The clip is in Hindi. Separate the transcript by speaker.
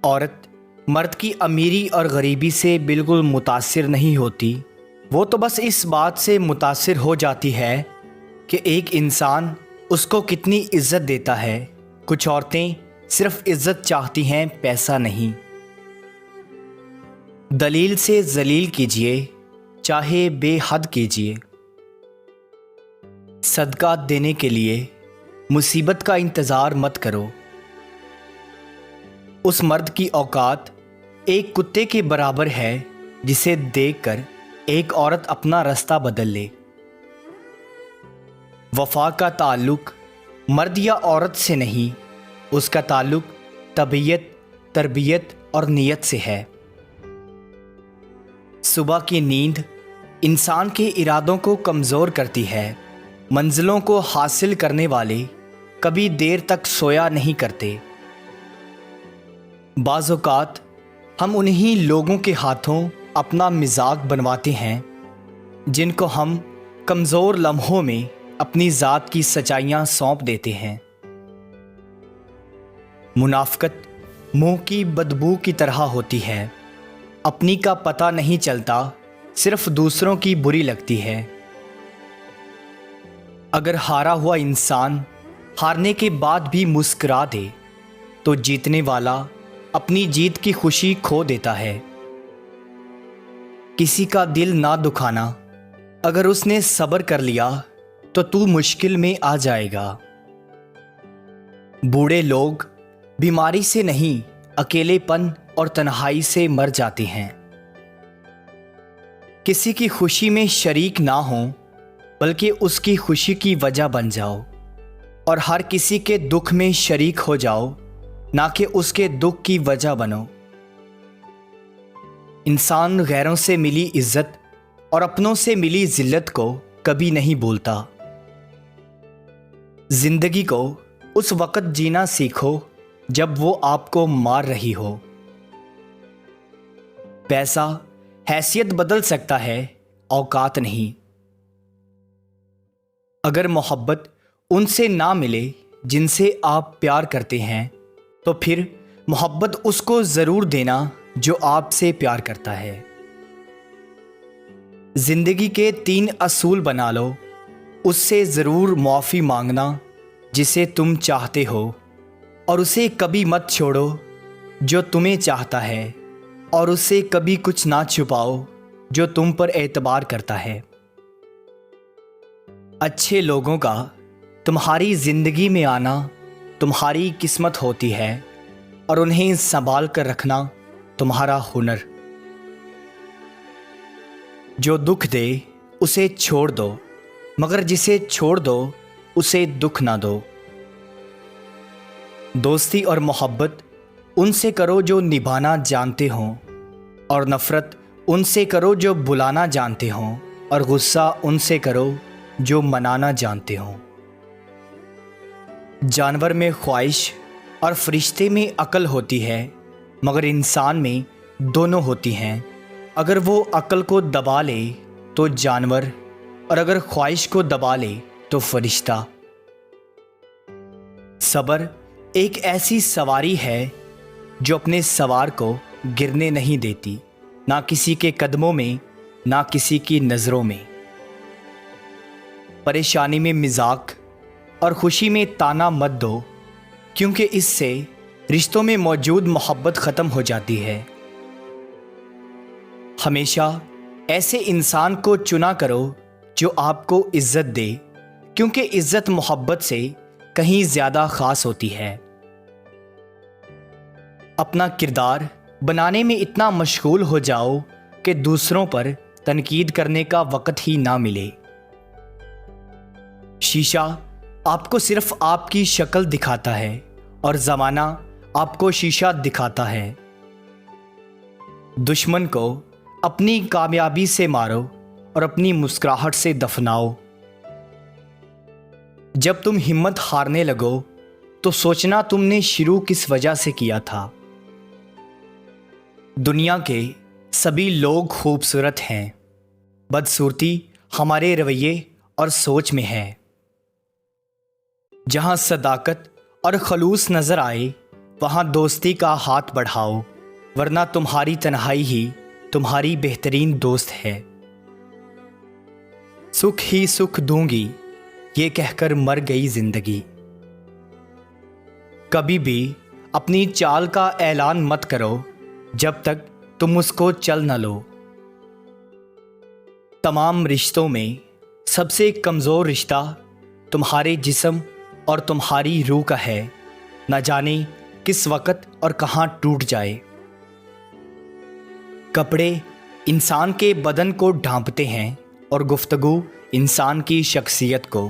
Speaker 1: औरत मर्द की अमीरी और गरीबी से बिल्कुल मुतासिर नहीं होती। वो तो बस इस बात से मुतासिर हो जाती है कि एक इंसान उसको कितनी इज्जत देता है। कुछ औरतें सिर्फ इज्जत चाहती हैं, पैसा नहीं। दलील से जलील कीजिए, चाहे बेहद कीजिए। सदका देने के लिए मुसीबत का इंतज़ार मत करो। उस मर्द की औकात एक कुत्ते के बराबर है जिसे देखकर एक औरत अपना रास्ता बदल ले। वफा का ताल्लुक मर्द या औरत से नहीं, उसका ताल्लुक तबीयत, तरबियत और नीयत से है। सुबह की नींद इंसान के इरादों को कमज़ोर करती है। मंजिलों को हासिल करने वाले कभी देर तक सोया नहीं करते। बाज़ औक़ात हम उन्हीं लोगों के हाथों अपना मिज़ाज बनवाते हैं जिनको हम कमज़ोर लम्हों में अपनी ज़ात की सच्चाइयाँ सौंप देते हैं। मुनाफ़िक़त मुँह की बदबू की तरह होती है। अपनी का पता नहीं चलता, सिर्फ दूसरों की बुरी लगती है। अगर हारा हुआ इंसान हारने के बाद भी मुस्कुरा दे तो जीतने वाला अपनी जीत की खुशी खो देता है। किसी का दिल ना दुखाना, अगर उसने सब्र कर लिया तो तू मुश्किल में आ जाएगा। बूढ़े लोग बीमारी से नहीं, अकेलेपन और तन्हाई से मर जाते हैं। किसी की खुशी में शरीक ना हो, बल्कि उसकी खुशी की वजह बन जाओ। और हर किसी के दुख में शरीक हो जाओ, ना कि उसके दुख की वजह बनो। इंसान गैरों से मिली इज्जत और अपनों से मिली जिल्लत को कभी नहीं भूलता। जिंदगी को उस वक़्त जीना सीखो जब वो आपको मार रही हो। पैसा हैसियत बदल सकता है, औकात नहीं। अगर मोहब्बत उनसे ना मिले जिनसे आप प्यार करते हैं, तो फिर मोहब्बत उसको ज़रूर देना जो आपसे प्यार करता है। ज़िंदगी के 3 असूल बना लो। उससे ज़रूर माफ़ी मांगना जिसे तुम चाहते हो, और उसे कभी मत छोड़ो जो तुम्हें चाहता है, और उससे कभी कुछ ना छुपाओ जो तुम पर एतबार करता है। अच्छे लोगों का तुम्हारी ज़िंदगी में आना तुम्हारी किस्मत होती है, और उन्हें संभाल कर रखना तुम्हारा हुनर। जो दुख दे उसे छोड़ दो, मगर जिसे छोड़ दो उसे दुख ना दो। दोस्ती और मोहब्बत उनसे करो जो निभाना जानते हों, और नफ़रत उनसे करो जो बुलाना जानते हों, और गुस्सा उनसे करो जो मनाना जानते हों। जानवर में ख्वाहिश और फरिश्ते में अक्ल होती है, मगर इंसान में दोनों होती हैं। अगर वो अक्ल को दबा ले तो जानवर, और अगर ख्वाहिश को दबा ले तो फरिश्ता। सब्र एक ऐसी सवारी है जो अपने सवार को गिरने नहीं देती, ना किसी के कदमों में, ना किसी की नज़रों में। परेशानी में मजाक और खुशी में ताना मत दो, क्योंकि इससे रिश्तों में मौजूद मोहब्बत ख़त्म हो जाती है। हमेशा ऐसे इंसान को चुना करो जो आपको इज्जत दे, क्योंकि इज्जत मोहब्बत से कहीं ज़्यादा ख़ास होती है। अपना किरदार बनाने में इतना मशगूल हो जाओ कि दूसरों पर तनकीद करने का वक़्त ही ना मिले। शीशा आपको सिर्फ आपकी शक्ल दिखाता है, और ज़माना आपको शीशा दिखाता है। दुश्मन को अपनी कामयाबी से मारो और अपनी मुस्कुराहट से दफनाओ। जब तुम हिम्मत हारने लगो तो सोचना तुमने शुरू किस वजह से किया था। दुनिया के सभी लोग खूबसूरत हैं, बदसूरती हमारे रवैये और सोच में है। जहाँ सदाकत और खलूस नज़र आए वहाँ दोस्ती का हाथ बढ़ाओ, वरना तुम्हारी तन्हाई ही तुम्हारी बेहतरीन दोस्त है। सुख ही सुख दूंगी, ये कहकर मर गई जिंदगी। कभी भी अपनी चाल का ऐलान मत करो जब तक तुम उसको चल न लो। तमाम रिश्तों में सबसे कमज़ोर रिश्ता तुम्हारे जिस्म और तुम्हारी रूह का है। न जाने किस वक़्त और कहाँ टूट जाए। कपड़े इंसान के बदन को ढांपते हैं और गुफ्तगू इंसान की शख्सियत को।